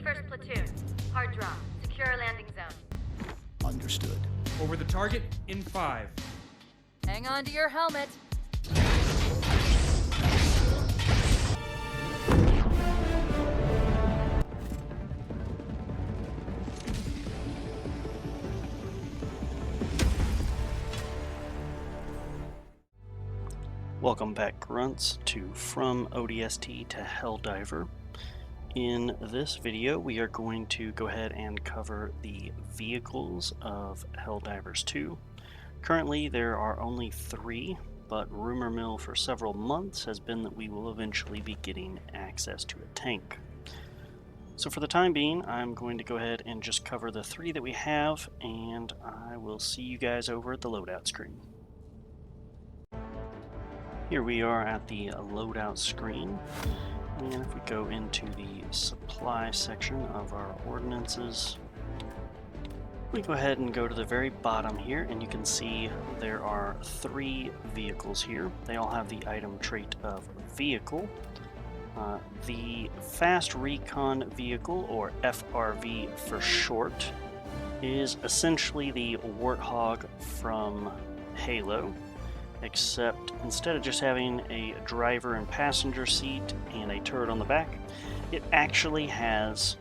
21st Platoon. Hard drop. Secure our landing zone. Understood. Over the target in 5. Hang on to your helmet. Welcome back, Grunts, to From ODST to Helldiver. In this video, we are going to go ahead and cover the vehicles of Helldivers 2. Currently, there are only 3, but rumor mill for several months has been that we will eventually be getting access to a tank. So for the time being, I'm going to go ahead and just cover the 3 that we have, and I will see you guys over at the loadout screen. Here we are at the loadout screen, and if we go into the supply section of our ordinances, we go ahead and go to the very bottom here, and you can see there are 3 vehicles here. They all have the item trait of vehicle. The Fast Recon Vehicle, or FRV for short, is essentially the Warthog from Halo, except instead of just having a driver and passenger seat and a turret on the back, it actually has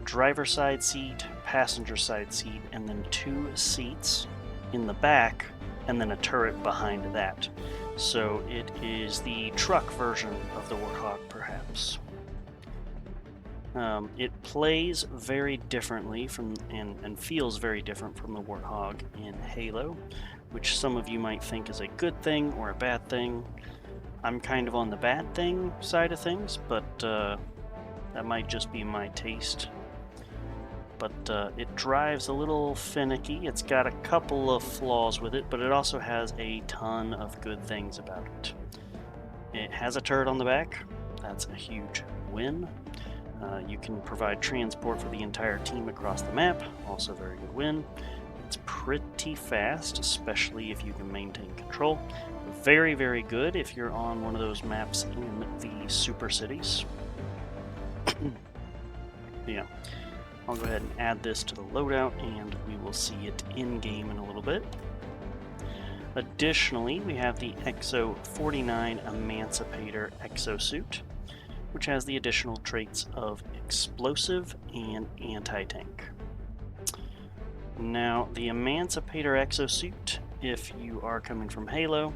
driver side seat, passenger side seat, and then 2 seats in the back, and then a turret behind that. So it is the truck version of the Warthog, perhaps. It plays very differently from and feels very different from the Warthog in Halo, which some of you might think is a good thing or a bad thing. I'm kind of on the bad thing side of things, but that might just be my taste. But it drives a little finicky. It's got a couple of flaws with it, but it also has a ton of good things about it. It has a turret on the back. That's a huge win. You can provide transport for the entire team across the map. Also very good win. It's pretty fast, especially if you can maintain control. Very, very good if you're on one of those maps in the super cities. Yeah, I'll go ahead and add this to the loadout, and we will see it in-game in a little bit. Additionally, we have the XO-49 Emancipator exosuit, which has the additional traits of explosive and anti-tank. Now, the Emancipator exosuit, if you are coming from Halo,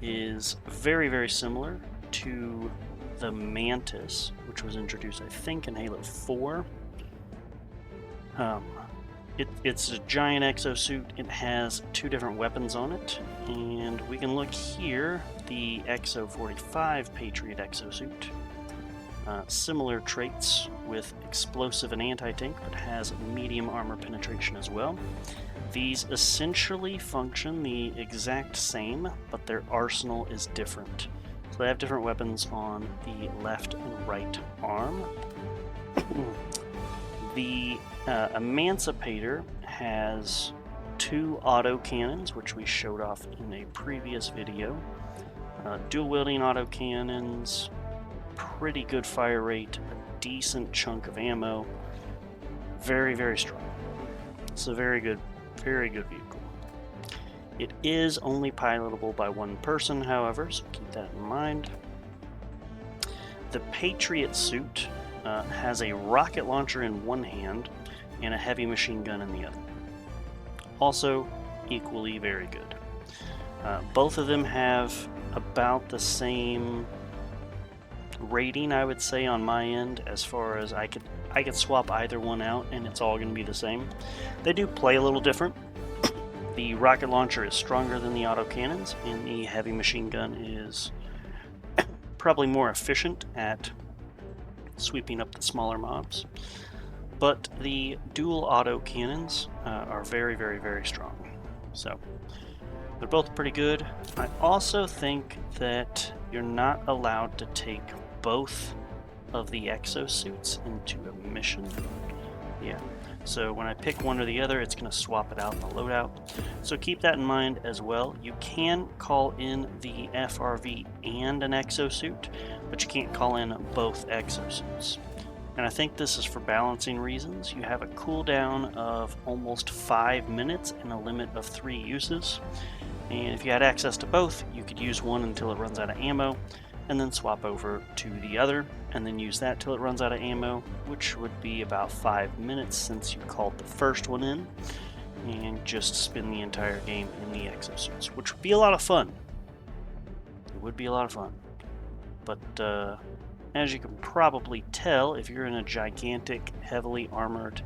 is very, very similar to the Mantis, which was introduced, I think, in Halo 4. It's a giant exosuit. It has 2 different weapons on it, and we can look here, the XO-45 Patriot exosuit. Similar traits with explosive and anti-tank, but has medium armor penetration as well. These essentially function the exact same, but their arsenal is different. So they have different weapons on the left and right arm. The Emancipator has 2 auto cannons, which we showed off in a previous video. Dual wielding auto cannons, pretty good fire rate, a decent chunk of ammo, very, very strong. It's a very good vehicle. It is only pilotable by 1 person, however, so keep that in mind. The Patriot suit has a rocket launcher in one hand and a heavy machine gun in the other. Also, equally very good. Both of them have about the same rating, I would say, on my end, as far as I could swap either one out and it's all going to be the same. They do play a little different. The rocket launcher is stronger than the autocannons, and the heavy machine gun is probably more efficient at sweeping up the smaller mobs. But the dual autocannons are very, very, very strong. So they're both pretty good. I also think that you're not allowed to take both of the exosuits into a mission. Yeah, so when I pick one or the other, it's going to swap it out in the loadout. So keep that in mind as well. You can call in the FRV and an exosuit, but you can't call in both exosuits. and I think this is for balancing reasons. You have a cooldown of almost 5 minutes and a limit of 3 uses. And if you had access to both, you could use one until it runs out of ammo, and then swap over to the other, and then use that till it runs out of ammo, which would be about 5 minutes since you called the first one in, and just spin the entire game in the exosuits, which would be a lot of fun. It would be a lot of fun. But as you can probably tell, if you're in a gigantic, heavily armored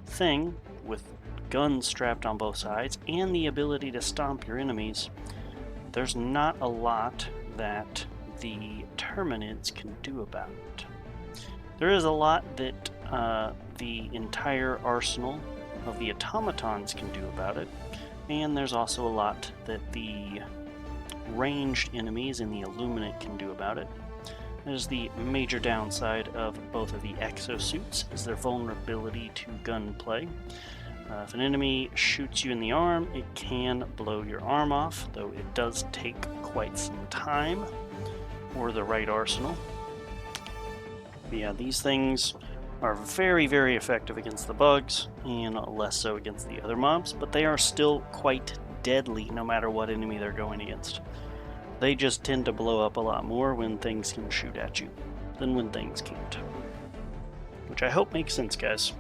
thing with guns strapped on both sides and the ability to stomp your enemies, there's not a lot that the Terminids can do about it. There is a lot that the entire arsenal of the automatons can do about it, and there's also a lot that the ranged enemies in the Illuminate can do about it. There's the major downside of both of the exosuits is their vulnerability to gunplay. If an enemy shoots you in the arm, it can blow your arm off, though it does take quite some time, or the right arsenal. But yeah, these things are very, very effective against the bugs, and less so against the other mobs, but they are still quite deadly no matter what enemy they're going against. They just tend to blow up a lot more when things can shoot at you than when things can't. Which I hope makes sense, guys.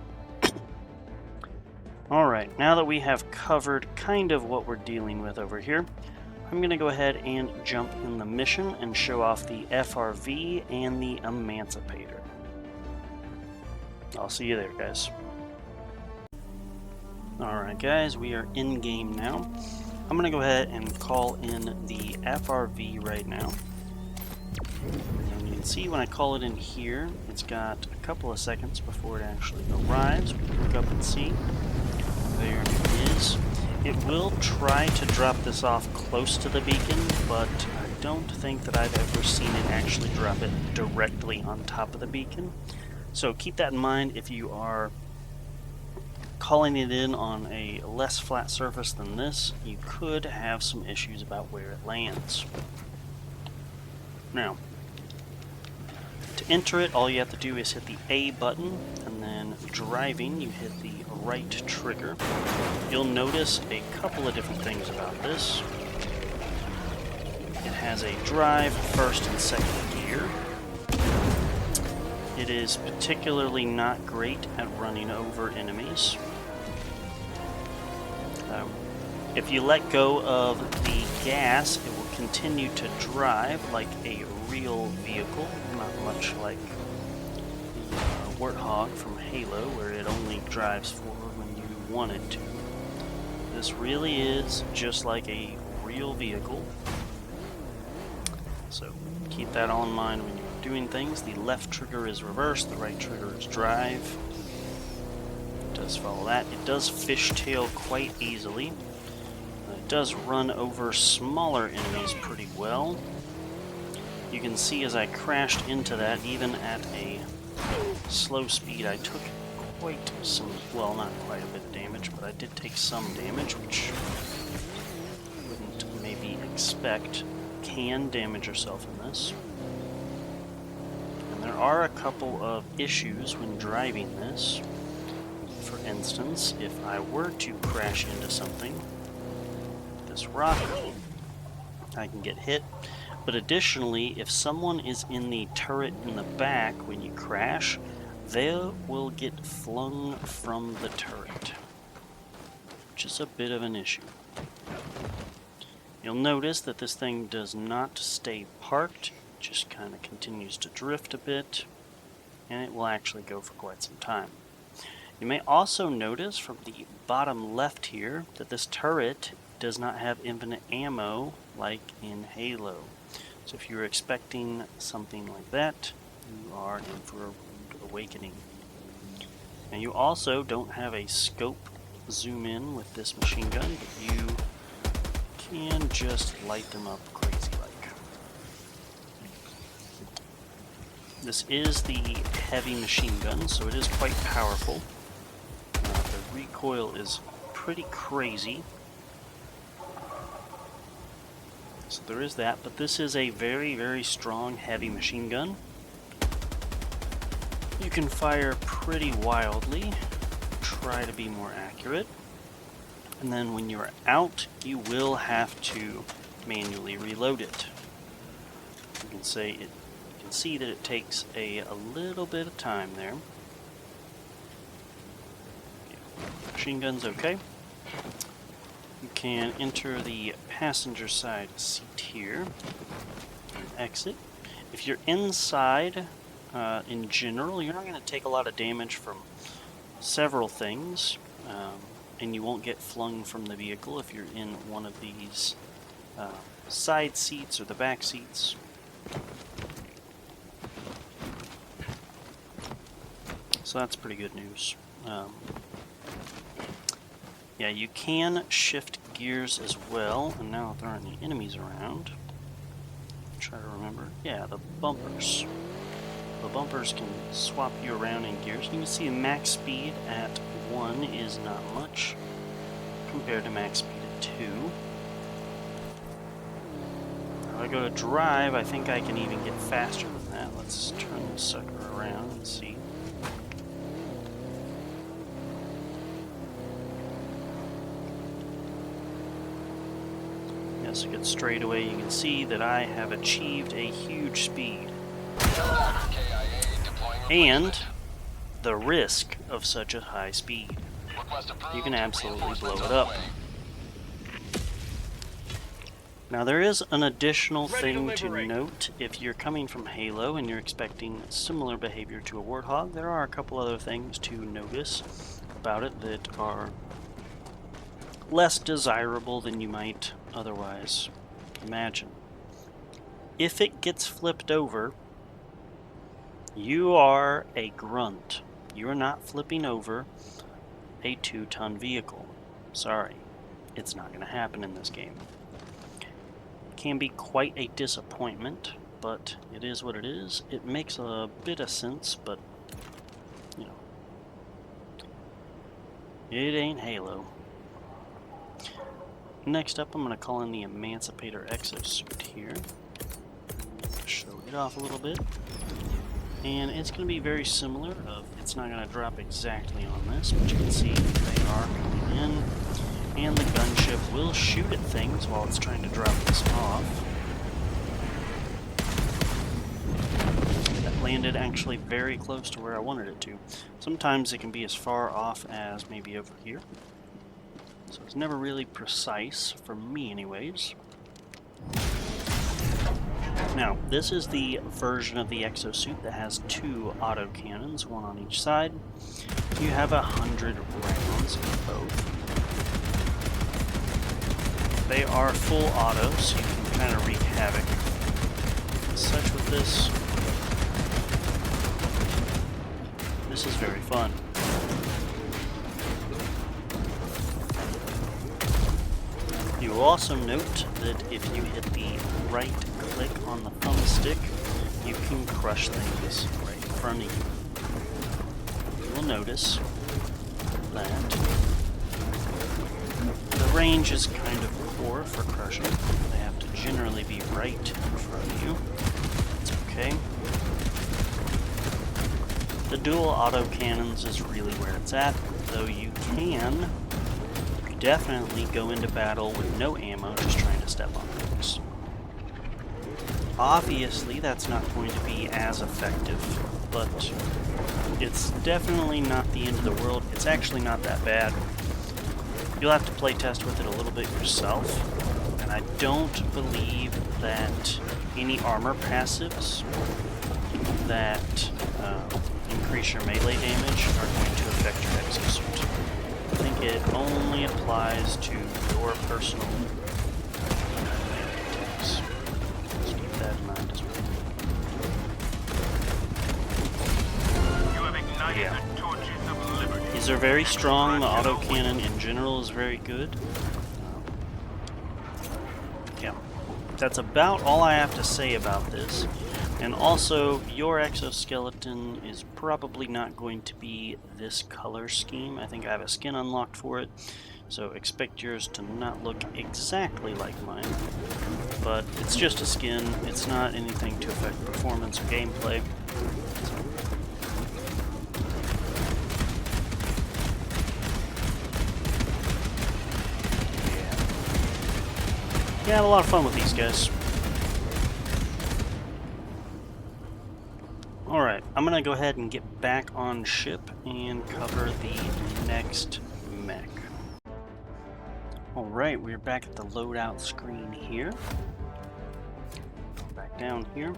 Alright, now that we have covered kind of what we're dealing with over here, I'm going to go ahead and jump in the mission and show off the FRV and the Emancipator. I'll see you there, guys. Alright guys, we are in game now. I'm going to go ahead and call in the FRV right now. And you can see when I call it in here, it's got a couple of seconds before it actually arrives. We can look up and see. There it is. It will try to drop this off close to the beacon, but I don't think that I've ever seen it actually drop it directly on top of the beacon. So keep that in mind if you are calling it in on a less flat surface than this. You could have some issues about where it lands. Now, to enter it, all you have to do is hit the A button, and then driving, you hit the right trigger. You'll notice a couple of different things about this. It has a drive, first and second gear. It is particularly not great at running over enemies. If you let go of the gas, it will continue to drive like a real vehicle, not much like the Warthog from Halo, where it only drives forward when you want it to. This really is just like a real vehicle. So keep that all in mind when you're doing things. The left trigger is reverse, the right trigger is drive. It does follow that. It does fishtail quite easily. It does run over smaller enemies pretty well. You can see as I crashed into that, even at a slow speed, I took quite some, well, not quite a bit of damage, but I did take some damage, which you wouldn't maybe expect. Can damage yourself in this. And there are a couple of issues when driving this. For instance, if I were to crash into something, this rock, I can get hit. But additionally, if someone is in the turret in the back when you crash, they will get flung from the turret, which is a bit of an issue. You'll notice that this thing does not stay parked, it just kind of continues to drift a bit, and it will actually go for quite some time. You may also notice from the bottom left here that this turret does not have infinite ammo like in Halo. So if you're expecting something like that, you are in for a rude awakening. And you also don't have a scope zoom in with this machine gun, but you can just light them up crazy like. This is the heavy machine gun, so it is quite powerful. The recoil is pretty crazy. So there is that, but this is a very, very strong heavy machine gun. You can fire pretty wildly, try to be more accurate, and then when you're out, you will have to manually reload it. You can see that it takes a little bit of time there. Machine gun's okay. You can enter the passenger side seat here and exit. If you're inside, in general, you're not going to take a lot of damage from several things, and you won't get flung from the vehicle if you're in one of these side seats or the back seats. So that's pretty good news. Yeah, you can shift gears as well, and now if there aren't any enemies around, try to remember. Yeah, the bumpers. The bumpers can swap you around in gears. You can see max speed at 1 is not much compared to max speed at 2. If I go to drive, I think I can even get faster than that. Let's turn this sucker around and see. Yes, a good straightaway. You can see that I have achieved a huge speed. And the risk of such a high speed. You can absolutely blow it up. Now there is an additional thing to note. If you're coming from Halo and you're expecting similar behavior to a Warthog, there are a couple other things to notice about it that are less desirable than you might otherwise imagine. If it gets flipped over, you are a grunt. You are not flipping over a 2-ton vehicle. Sorry, it's not going to happen in this game. It can be quite a disappointment, but it is what it is. It makes a bit of sense, but, you know, it ain't Halo. Next up, I'm going to call in the Emancipator exosuit here. Show it off a little bit. And it's going to be very similar. It's not going to drop exactly on this, but you can see they are coming in. And the gunship will shoot at things while it's trying to drop this off. That landed actually very close to where I wanted it to. Sometimes it can be as far off as maybe over here. So it's never really precise, for me anyways. Now, this is the version of the exosuit that has 2 autocannons, 1 on each side. You have 100 rounds in both. They are full auto, so you can kind of wreak havoc. Such with this. This is very fun. You will also note that if you hit the right click on the thumbstick, you can crush things right in front of you. You will notice that the range is kind of poor for crushing. They have to generally be right in front of you. It's okay. The dual autocannons is really where it's at, though you can definitely go into battle with no ammo, just trying to step on things. Obviously, that's not going to be as effective, but it's definitely not the end of the world. It's actually not that bad. You'll have to play test with it a little bit yourself, and I don't believe that any armor passives that increase your melee damage are going to affect your exosuit. I think it only applies to your personal attacks. Just keep that in mind as well. You have ignited the torches of liberty. These are very strong. The autocannon in general is very good. Yeah, that's about all I have to say about this. And also, your exoskeleton is probably not going to be this color scheme. I think I have a skin unlocked for it, so expect yours to not look exactly like mine. But it's just a skin. It's not anything to affect performance or gameplay. So, Yeah, I had a lot of fun with these guys. Alright, I'm gonna go ahead and get back on ship and cover the next mech. Alright, we're back at the loadout screen here. Back down here.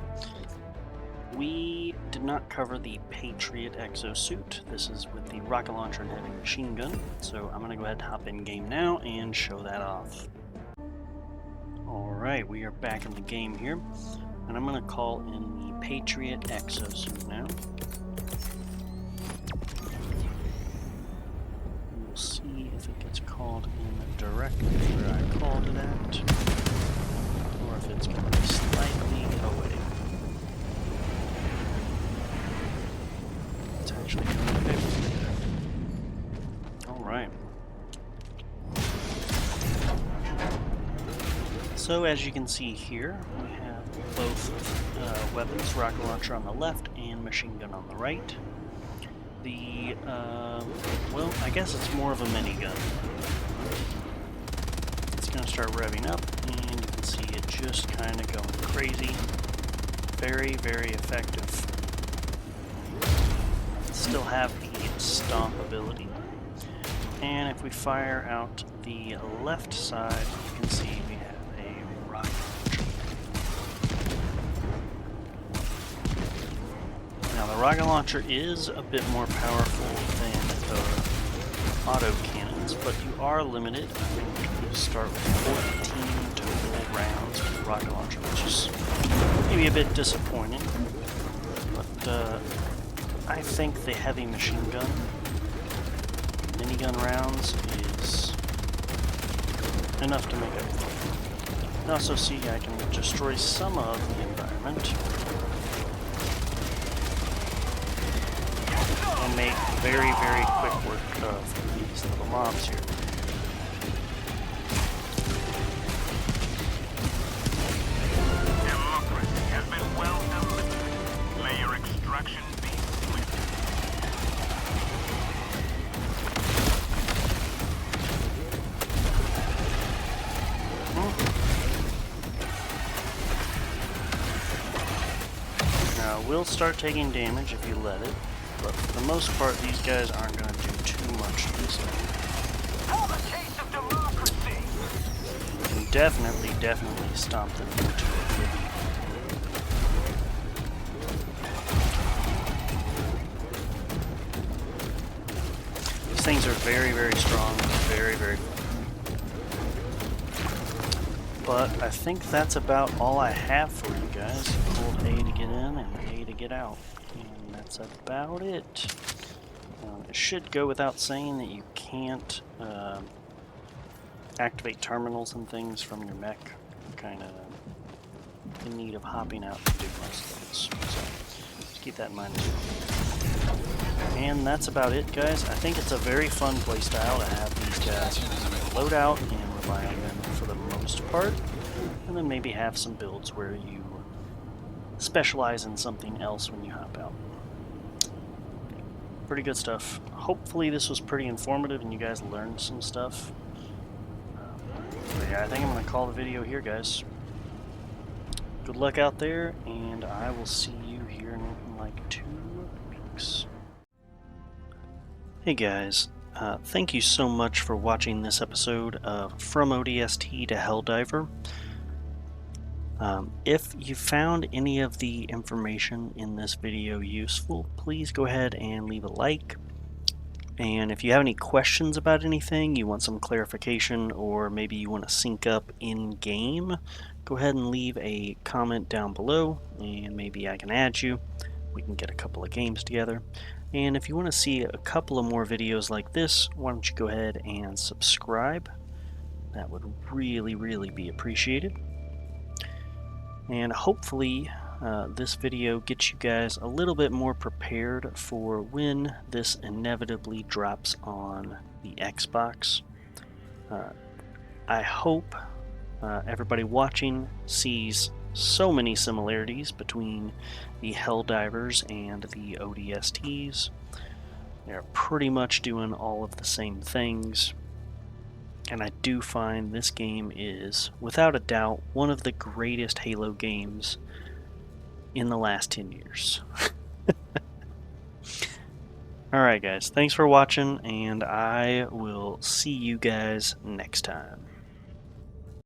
We did not cover the Patriot exosuit. This is with the rocket launcher and heavy machine gun. So I'm going to go ahead and hop in game now and show that off. Alright, we are back in the game here. And I'm going to call in the Patriot exosuit now. We'll see if it gets called in directly where I called it at. Or if it's going to be slightly away. It's actually going to be. Alright. So as you can see here, we have both weapons, rocket launcher on the left and machine gun on the right. The, well, I guess it's more of a minigun. It's going to start revving up, and you can see it just kind of going crazy. Very, very effective. Still have the stomp ability. And if we fire out the left side, you can see we have a rocket launcher. Now the rocket launcher is a bit more powerful than the auto cannons, but you are limited. I think you start with 14 total rounds with the rocket launcher, which is maybe a bit disappointing. But I think the heavy machine gun, minigun rounds, is enough to make up for it. You can also see I can destroy some of the environment and make very, very quick work of these little mobs here. Democracy has been well delivered. May your extraction be swift. Now, we'll start taking damage if you let it, but for the most part, these guys aren't going to do too much this time. For the case of democracy. You can definitely stomp them into oblivion. These things are very, very strong, very, very fun. But I think that's about all I have for you guys. Hold A to get in and A to get out. And that's about it. It should go without saying that you can't activate terminals and things from your mech. You're kind of in need of hopping out to do most things. So just keep that in mind as well. And that's about it, guys. I think it's a very fun playstyle to have these guys load out and rely on them for the most part, and then maybe have some builds where you specialize in something else when you hop out. Pretty good stuff. Hopefully this was pretty informative and you guys learned some stuff. But yeah, I think I'm going to call the video here, guys. Good luck out there, and I will see you here in like 2 weeks. Hey guys, thank you so much for watching this episode of From ODST to Helldiver. If you found any of the information in this video useful, please go ahead and leave a like. And if you have any questions about anything, you want some clarification, or maybe you want to sync up in-game, go ahead and leave a comment down below, and maybe I can add you. We can get a couple of games together. And if you want to see a couple of more videos like this, why don't you go ahead and subscribe? That would really, really be appreciated. And hopefully this video gets you guys a little bit more prepared for when this inevitably drops on the Xbox. I hope everybody watching sees so many similarities between the Helldivers and the ODSTs. They're pretty much doing all of the same things. And I do find this game is, without a doubt, one of the greatest Halo games in the last 10 years. Alright guys, thanks for watching, and I will see you guys next time.